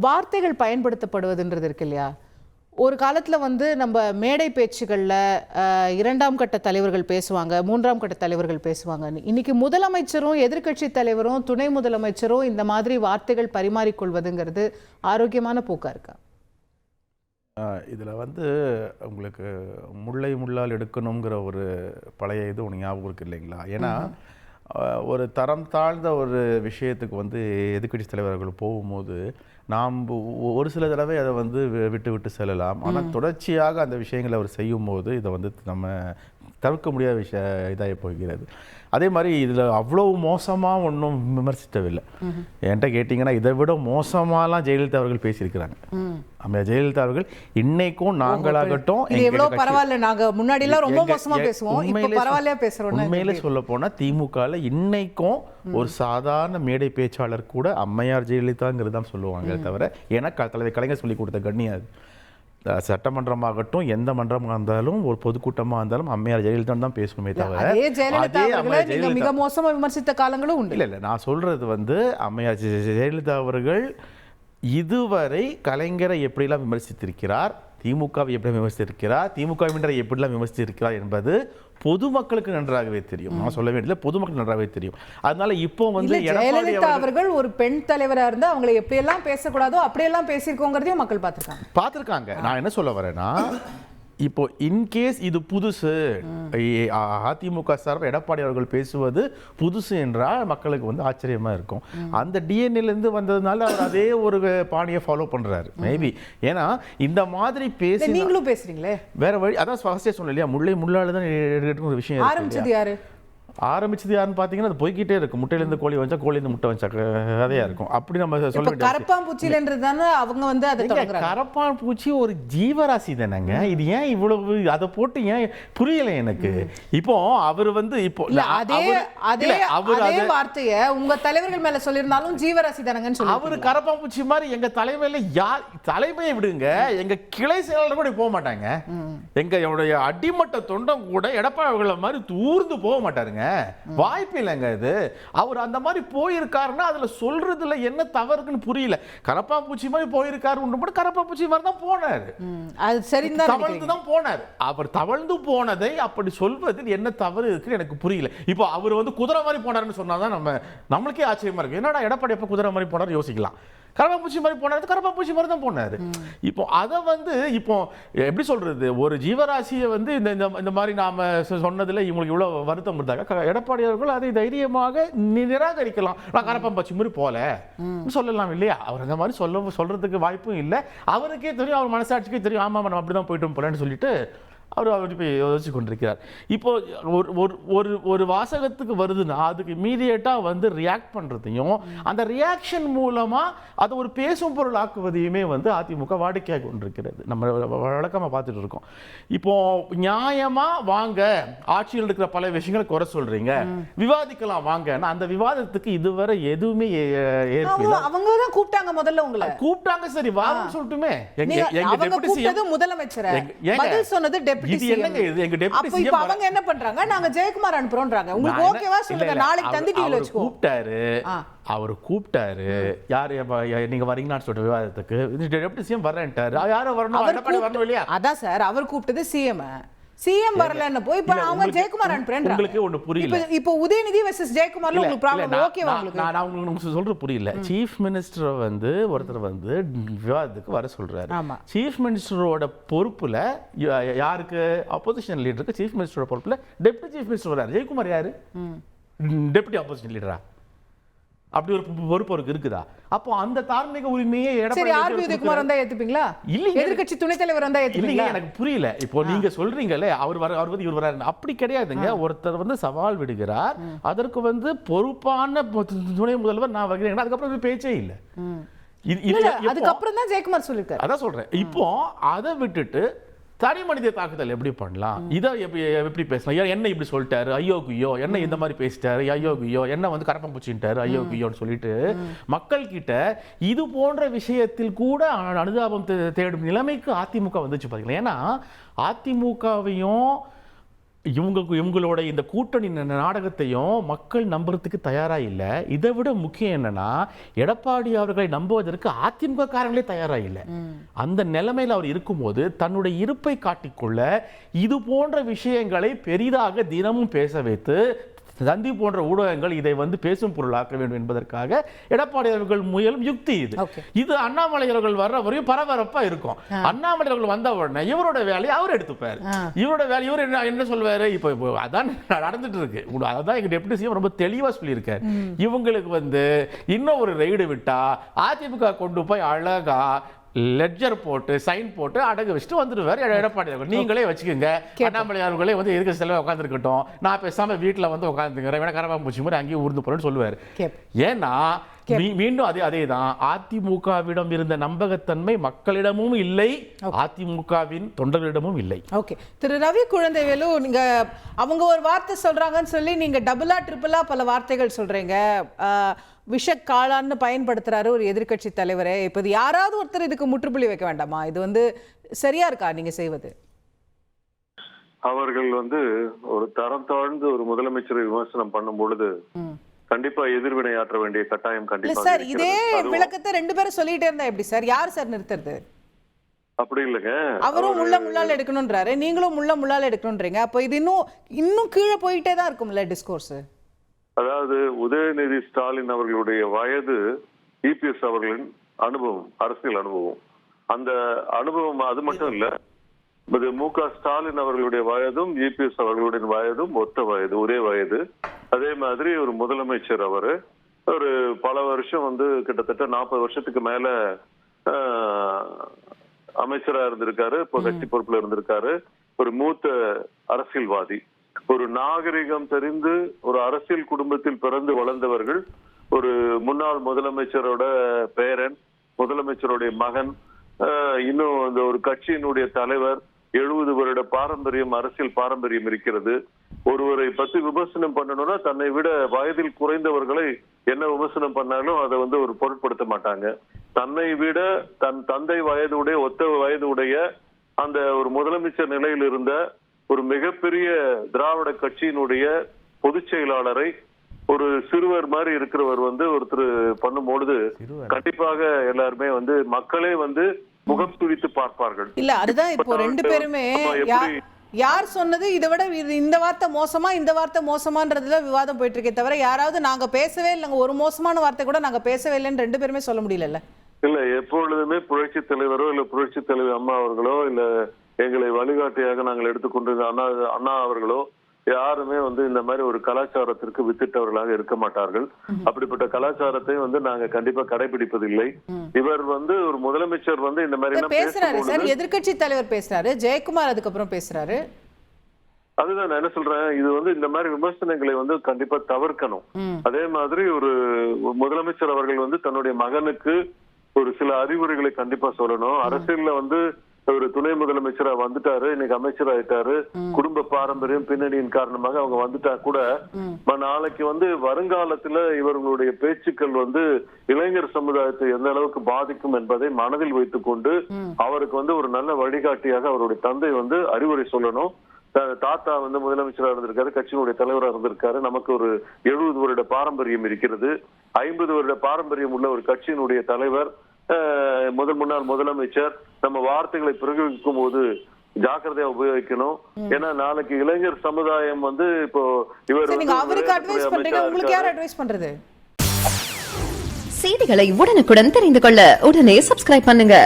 வார்த்தைகள் பயன்படுத்தப்படுவதுன்றது இருக்கு இல்லையா? ஒரு காலத்தில் வந்து நம்ம மேடை பேச்சுகளில் இரண்டாம் கட்ட தலைவர்கள் பேசுவாங்க, மூன்றாம் கட்ட தலைவர்கள் பேசுவாங்கன்னு. இன்னைக்கு முதலமைச்சரும் எதிர்க்கட்சி தலைவரும் துணை முதலமைச்சரும் இந்த மாதிரி வார்த்தைகள் பரிமாறிக்கொள்வதுங்கிறது ஆரோக்கியமான போக்கா இருக்கா? இதில் வந்து உங்களுக்கு முல்லை முள்ளால் எடுக்கணுங்கிற ஒரு பழைய இது ஒன்று ஞாபகம் இருக்கு இல்லைங்களா? ஏன்னா ஒரு தரம் தாழ்ந்த ஒரு விஷயத்துக்கு வந்து எதிர்க்கட்சி தலைவர்கள் போகும்போது நாம் ஒரு சில தடவை அதை வந்து விட்டு விட்டு செல்லலாம். ஆனால் தொடர்ச்சியாக அந்த விஷயங்களை அவர் செய்யும்போது இதை வந்து நம்ம தவிர்க்க முடியாத இதாகி போகிறது. அதே மாதிரி இதில் அவ்வளோ மோசமாக ஒன்றும் விமர்சித்தவில்லை. என்கிட்ட கேட்டிங்கன்னா இதை விட மோசமாலாம் ஜெயலலிதா அவர்கள் பேசியிருக்கிறாங்க. ஜெயலலிதா அவர்கள் இன்னைக்கும் நாங்களாகட்டும் உண்மையிலே சொல்ல போனால் திமுகவில் இன்னைக்கும் ஒரு சாதாரண மேடை பேச்சாளர் கூட அம்மையார் ஜெயலலிதாங்கிறது தான் சொல்லுவாங்க தவிர, ஏன்னா தலைவர் கலைஞர் சொல்லி கொடுத்த கண்ணியம் அது. சட்டமன்றமாகட்டும் எந்த மன்றமாக இருந்தாலும் ஒரு பொதுக்கூட்டமாக இருந்தாலும் அம்மையார் ஜெயலலிதா தான் பேசணுமே தவிர மிக மோசமாக விமர்சித்த காலங்களும் உண்டு. இல்லை நான் சொல்றது வந்து அம்மையார் ஜெயலலிதா அவர்கள் இதுவரை கலைஞரை எப்படிலாம் விமர்சித்திருக்கிறார், திமுகவை எப்படி விமர்சித்திருக்கிறார், திமுகவினரை எப்படிலாம் விமர்சித்திருக்கிறார் என்பது பொதுமக்களுக்கு நன்றாகவே தெரியும். நான் சொல்ல வேண்டியது பொதுமக்களுக்கு நன்றாகவே தெரியும். அதனால இப்போ வந்து ஜெயலலிதா அவர்கள் ஒரு பெண் தலைவராக இருந்து அவங்களை எப்படியெல்லாம் பேசக்கூடாதோ அப்படியெல்லாம் பேசியிருக்கோங்கிறதையும் மக்கள் பார்த்துருக்காங்க. நான் என்ன சொல்ல வரேன்னா, இப்போ இன்கேஸ் இது புதுசு, அதிமுக சார்பாக எடப்பாடி அவர்கள் பேசுவது புதுசு என்றால் மக்களுக்கு வந்து ஆச்சரியமா இருக்கும். அந்த டிஎன்ஏலேருந்து வந்ததுனால அவர் அதே ஒரு பாணியை ஃபாலோ பண்றாரு மேபி. ஏன்னா இந்த மாதிரி பேசி நீங்களும் பேசுறீங்களே வேற வழி. அதான் ஃபர்ஸ்டே சொன்னேன் இல்லையா, முல்லை முள்ளால தான் எடுக்கிற ஒரு விஷயம். ஆரம்பிச்சது யாரு யாருன்னு பார்த்தீங்கன்னா அது போய்கிட்டே இருக்கும். முட்டையிலேருந்து கோழி வச்சா கோழிலேருந்து முட்டை வச்சா கதையா இருக்கும். அப்படி நம்ம சொல்ல கரப்பான்பூச்சின்றது தானே அவங்க வந்து அதை கரப்பான் பூச்சி ஒரு ஜீவராசி தானேங்க. இது ஏன் இவ்வளவு அதை போட்டு ஏன் புரியல எனக்கு. இப்போ அவர் வந்து இப்போ அதே வார்த்தையை உங்க தலைவர்கள் மேல சொல்லியிருந்தாலும் ஜீவராசி தானங்கன்னு சொல்லி அவரு கரப்பான் பூச்சி மாதிரி எங்க தலைமையில யார் தலைமையை விடுங்க, எங்க கிளை செயலாளர் கூட போக மாட்டாங்க. எங்களுடைய அடிமட்ட தொண்டம் கூட எடப்பாடி அவர்களை மாதிரி தூர்ந்து போக மாட்டாருங்க. வாய்ப்பு இல்லைங்க. இது அவர் அந்த மாதிரி போயிருக்காருன்னா அதுல சொல்றதுல என்ன தவறுக்குன்னு புரியல. கரப்பாம்பூச்சி மாதிரி போயிருக்காரு, கரப்பாம்பூச்சி மாதிரி தான் போனாரு. அது சரி, தவழ்ந்து தான் போனார். அவர் தவழ்ந்து போனதை அப்படி சொல்வதில் என்ன தவறு இருக்குன்னு எனக்கு புரியல. இப்போ அவர் வந்து குதிரை மாதிரி போனாருன்னு சொன்னாதான் நம்மளுக்கே ஆச்சரியமா இருக்கு. என்னடா எடப்பாடி எப்ப குதிரை மாதிரி போனாரு யோசிக்கலாம். கரப்பாம்பூச்சி மாதிரி போனாரு, கரப்பாம்பூச்சி மாதிரி தான் போனாரு. இப்போ அதை வந்து இப்போ எப்படி சொல்றது, ஒரு ஜீவராசியை வந்து இந்த மாதிரி நாம சொன்னதுல இவங்களுக்கு இவ்வளவு வருத்தம் இருந்தாங்க, எடப்பாடி அவர்கள் அதை தைரியமாக நிராகரிக்கலாம். நான் கரப்பாம்பூச்சி மாதிரி போல சொல்லலாம் இல்லையா? அவர் அந்த மாதிரி சொல்றதுக்கு வாய்ப்பும் இல்லை. அவருக்கே தெரியும், அவர் மனசாட்சிக்கே தெரியும், ஆமா நம்ம அப்படிதான் போயிட்டு போலன்னு சொல்லிட்டு அவர் இப்போ யோசிச்சு கொண்டிருக்கிறார். இப்போ ஒரு வாசகத்துக்கு வருதுன்னா அதுக்கு இமீடியட்டாக வந்து ரியாக்ட் பண்ணுறதையும் அந்த ரியாக்ஷன் மூலமாக அதை ஒரு பேசும் பொருள் ஆக்குவதையுமே வந்து அதிமுக வாடிக்கையாக கொண்டிருக்கிறது. நம்ம வழக்கமாக பார்த்துட்டு இருக்கோம். இப்போ நியாயமாக வாங்க, ஆட்சியில் இருக்கிற பல விஷயங்களை குறை சொல்றீங்க, விவாதிக்கலாம் வாங்கன்னா அந்த விவாதத்துக்கு இதுவரை எதுவுமே அவங்க தான் கூப்பிட்டாங்க. முதல்ல உங்களை கூப்பிட்டாங்க, சரி வாங்க சொல்லட்டுமே. முதலமைச்சர் பதில் சொன்னது இது என்னங்க இது, எங்க டெப்யூட்டி சிஎம் அவங்க என்ன பண்றாங்க, நாங்க ஜெயக்குமார் அனுப்புறோம்ன்றாங்க. உங்களுக்கு ஓகேவா சொல்லுங்க, நாளைக்கு தந்தி டிவில வெச்சுக்கோ. அவர் கூப்பிட்டாரு, யாரு நீங்க வரீங்களான்னு சொல்ற விவாதத்துக்கு டெப்யூட்டி சிஎம் வரேன்ட்டாரு. யாரும் வரணும், எடப்பாடி வரணும் இல்லையா? அதான் சார், அவர் கூப்பிட்டது சிஎம் வரலன்னு போய் இப்ப அவங்க ஜெயக்குமார் அனுப்புறேன். உங்களுக்கு ஒண்ணு புரியல. இப்போ உதயநிதி வெர்சஸ் ஜெயக்குமார்ல உங்களுக்கு ப்ராப்ளம் ஓகேவா? உங்களுக்கு நான் உங்களுக்கு சொல்றது புரியல. சீஃப் மினிஸ்டர் வந்து ஒருத்தர் வந்து விவாதத்துக்கு வர சொல்றாரு. சீஃப் மினிஸ்டரோட பொறுப்புல யாருக்கு, ஆப்போசிஷன் லீடருக்கு சீஃப் மினிஸ்டரோட பொறுப்புல டெப்யூட்டி சீஃப் மினிஸ்டர் வராரு. ஜெயக்குமார் யாரு? டெப்யூட்டி ஆப்போசிஷன் லீடரா? அப்படி ஒரு பொறுப்பு அவருக்கு இருக்குதா? அப்போ அந்த தார்மீக உரிமையை உதயகுமார் வந்தா ஏத்துப்பீங்களா? இல்ல எதிர்க்கட்சி துணைத் தலைவர் வந்தா ஏத்துப்பீங்களா? எனக்கு புரியல. இப்போ நீங்க சொல்றீங்கல்ல அவர் வந்து இவர் வராரு, அப்படி கிடையாதுங்க. ஒருத்தர் வந்து சவால் விடுகிறார், அதற்கு வந்து பொறுப்பான துணை முதல்வர் நான் வருகிறேன், அதுக்கப்புறம் பேச்சே இல்ல. அதுக்கப்புறம் தான் ஜெயக்குமார் சொல்லிருக்காரு. அதான் சொல்றேன். இப்போ அதை விட்டுட்டு தனி மனித தாக்குதல் எப்படி பண்ணலாம், இதை எப்படி பேசலாம், என்ன இப்படி சொல்லிட்டாரு, ஐயோ குய்யோ, என்ன இந்த மாதிரி பேசிட்டாரு, ஐயோ குய்யோ, என்ன வந்து கரப்பாம்பூச்சின்ட்டாரு, ஐயோ குய்யோன்னு சொல்லிட்டு மக்கள் கிட்ட இது போன்ற விஷயத்தில் கூட அனுதாபம் தேடும் நிலைமைக்கு அதிமுக வந்துச்சு பாத்தீங்களா? ஏன்னா அதிமுகவையும் இவங்களோட இந்த கூட்டணி நாடகத்தையும் மக்கள் நம்புறதுக்கு தயாரா இல்லை. இதை விட முக்கியம் என்னன்னா, எடப்பாடி அவர்களை நம்புவதற்கு அதிமுக காரங்களே தயாரா இல்லை. அந்த நிலைமையில் அவர் இருக்கும்போது தன்னுடைய இருப்பை காட்டிக்கொள்ள இது போன்ற விஷயங்களை பெரிதாக தினமும் பேச வைத்து தந்தி போன்ற ஊடகங்கள் இதை பேசும் பொருளாக்க வேண்டும் என்பதற்காக எடப்பாடி அவர்கள் முயலும் யுக்தி இது அண்ணாமலை அவர்கள் வர்ற வரையும் பரபரப்பா இருக்கும். அண்ணாமலை அவர்கள் வந்த உடனே இவரோட வேலையை அவர் எடுத்துப்பாரு. இவரோட வேலை இவர் என்ன சொல்வாரு, இப்போ அதான் நடந்துட்டு இருக்கு. அதான் எங்க டெப்யூட்டி சிஎம் ரொம்ப தெளிவா சொல்லியிருக்காரு. இவங்களுக்கு இன்னும் ஒரு ரெய்டு விட்டா அதிமுக கொண்டு போய் அழகா லெட்ஜர் போட்டு சைன் போட்டு அடகு வச்சுட்டு வந்துடுவார் எடப்பாடி அவர்கள். நீங்களே வச்சுக்கோங்க, அண்ணாமலை அவர்களே எதுக்கு செலவு உட்காந்துருக்கட்டும், நான் பேசாம வீட்டில் உட்காந்துக்கிறேன், வேணா கரவாம்பூச்சி மாதிரி அங்கேயும் ஊர்ந்து போறேன்னு சொல்லுவார். ஏன்னா மீண்டும் அதேதான், அதிமுகவிடம் இருந்த நம்பகத்தன்மை மக்களிடமும் இல்லை, அதிமுகவின் தொண்டர்களிடமும் இல்லை. ஓகே, திரு ரவி குழந்தைவேலு, நீங்க அவங்க ஒரு வார்த்தை சொல்றாங்கன்னு சொல்லி நீங்க டபுளா ட்ரிபிளா பல வார்த்தைகள் சொல்றீங்க. விஷ காளான்னு பயன்படுத்துறாரு ஒரு எதிர்க்கட்சி தலைவரே. இப்போ இது யாராவது ஒருத்தர் இதுக்கு முற்றுப்புள்ளி வைக்க வேண்டாமா? இது சரியா இருக்கா நீங்க செய்வது? அவர்கள் ஒரு தரம் தாழ்ந்து ஒரு முதலமைச்சரை விமர்சனம் பண்ணும் பொழுது கண்டிப்பா எதிர்வினை ஆற்ற வேண்டிய கட்டாயம் கண்டிப்பா சார். இதே விளக்கத்தை ரெண்டு பேரும் சொல்லிட்டே இருந்தா எப்படி சார்? யார் சார் நிறுத்துறது? அப்படி இல்லைங்க, அவரும் முள்ளால் எடுக்கணும்ன்றாரு, நீங்களும் முள்ளால் எடுக்கணும்ன்றீங்க. அப்போ இது இன்னும் கீழே போயிட்டே தான் இருக்கும்ல டிஸ்கோர்ஸ். அதாவது உதயநிதி ஸ்டாலின் அவர்களுடைய வயது இபிஎஸ் அவர்களின் அனுபவம், அரசியல் அனுபவம், அந்த அனுபவம் அது மட்டும் இல்ல, மு.க. ஸ்டாலின் அவர்களுடைய வயதும் இபிஎஸ் அவர்களுடைய வயதும் ஒத்த வயது, ஒரே வயது. அதே மாதிரி ஒரு முதலமைச்சர் அவரு ஒரு பல வருஷம் கிட்டத்தட்ட 40 வருஷத்துக்கு மேல அமைச்சரா இருந்திருக்காரு, இப்போ கட்சி பொறுப்புல இருந்திருக்காரு. ஒரு மூத்த அரசியல்வாதி, ஒரு நாகரிகம் தெரிந்து ஒரு அரசியல் குடும்பத்தில் பிறந்து வளர்ந்தவர்கள். ஒரு முன்னாள் முதலமைச்சரோட பேரன், முதலமைச்சருடைய மகன், இன்னும் அந்த ஒரு கட்சியினுடைய தலைவர். 70 வருட பாரம்பரியம், அரசியல் பாரம்பரியம் இருக்கிறது. ஒருவரை பத்தி விமர்சனம் பண்ணணும்னா தன்னை விட வயதில் குறைந்தவர்களை என்ன விமர்சனம் பண்ணாலும் அதை ஒரு பொருட்படுத்த மாட்டாங்க. தன்னை விட தன் தந்தை வயதுடைய ஒத்த வயதுடைய அந்த ஒரு முதலமைச்சர் நிலையில் இருந்த ஒரு மிகப்பெரிய திராவிட கட்சியினுடைய பொதுச் செயலாளரை ஒரு சிறுவர் மாதிரி இருக்கிறவர் ஒருத்தர் பண்ணும்பொழுது கண்டிப்பாக எல்லாருமே மக்களே முகம் துடித்து பார்ப்பார்கள். இல்ல அதுதான் இப்போ ரெண்டு பேருமே யார் சொன்னது இதை விட இந்த வார்த்தை மோசமா இந்த வார்த்தை மோசமான்றதுல விவாதம் போயிட்டு இருக்கே தவிர யாராவது நாங்க பேசவே இல்லைங்க, ஒரு மோசமான வார்த்தை கூட நாங்க பேசவே இல்லைன்னு ரெண்டு பேருமே சொல்ல முடியல. இல்ல, எப்பொழுதுமே புரட்சி தலைவரோ இல்ல புரட்சி தலைவர் அம்மா அவர்களோ இல்ல எங்களை வழிகாட்டியாக நாங்கள் எடுத்துக்கொண்டிருந்த அண்ணா அவர்களோ யாருமே இந்த மாதிரி ஒரு கலாச்சாரத்திற்கு வித்திட்டவர்களாக இருக்க மாட்டார்கள். அப்படிப்பட்ட கலாச்சாரத்தை நாங்க கண்டிப்பா கடைபிடிப்பதில்லை. இவர் ஒரு முதலமைச்சர் இந்த மாதிரி பேசுறாரு சார், எதிர்க்கட்சி தலைவர் பேசுறாரு, ஜெயக்குமார் அதுக்கப்புறம் பேசுறாரு. அதுதான் நான் என்ன சொல்றேன், இது இந்த மாதிரி விமர்சனங்களை கண்டிப்பா தவிர்க்கணும். அதே மாதிரி ஒரு முதலமைச்சர் அவர்கள் தன்னுடைய மகனுக்கு ஒரு சில அறிவுரைகளை கண்டிப்பா சொல்லணும். அரசியல்ல ஒரு துணை முதலமைச்சரா வந்துட்டாரு, இன்னைக்கு அமைச்சர் ஆயிட்டாரு, குடும்ப பாரம்பரியம் பின்னணியின் காரணமாக அவங்க வந்துட்டா கூட நாளைக்கு வருங்காலத்துல இவர்களுடைய பேச்சுக்கள் இளைஞர் சமுதாயத்தை எந்த அளவுக்கு பாதிக்கும் என்பதை மனதில் வைத்துக் கொண்டு அவருக்கு ஒரு நல்ல வழிகாட்டியாக அவருடைய தந்தை அறிவுரை சொல்லணும். தாத்தா முதலமைச்சராக இருந்திருக்காரு, கட்சியினுடைய தலைவராக இருந்திருக்காரு. நமக்கு ஒரு 70 வருட பாரம்பரியம் இருக்கிறது. 50 வருட பாரம்பரியம் உள்ள ஒரு கட்சியினுடைய தலைவர், முன்னாள் முதலமைச்சர். நம்ம வார்த்தைகளை பிரயோகிக்கும் போது ஜாக்கிரதையா உபயோகிக்கணும். ஏன்னா நாளைக்கு இளைஞர் சமுதாயம் இப்போ இவர் செய்திகளை உடனுக்குடன் தெரிந்து கொள்ள உடனே சப்ஸ்கிரைப் பண்ணுங்க.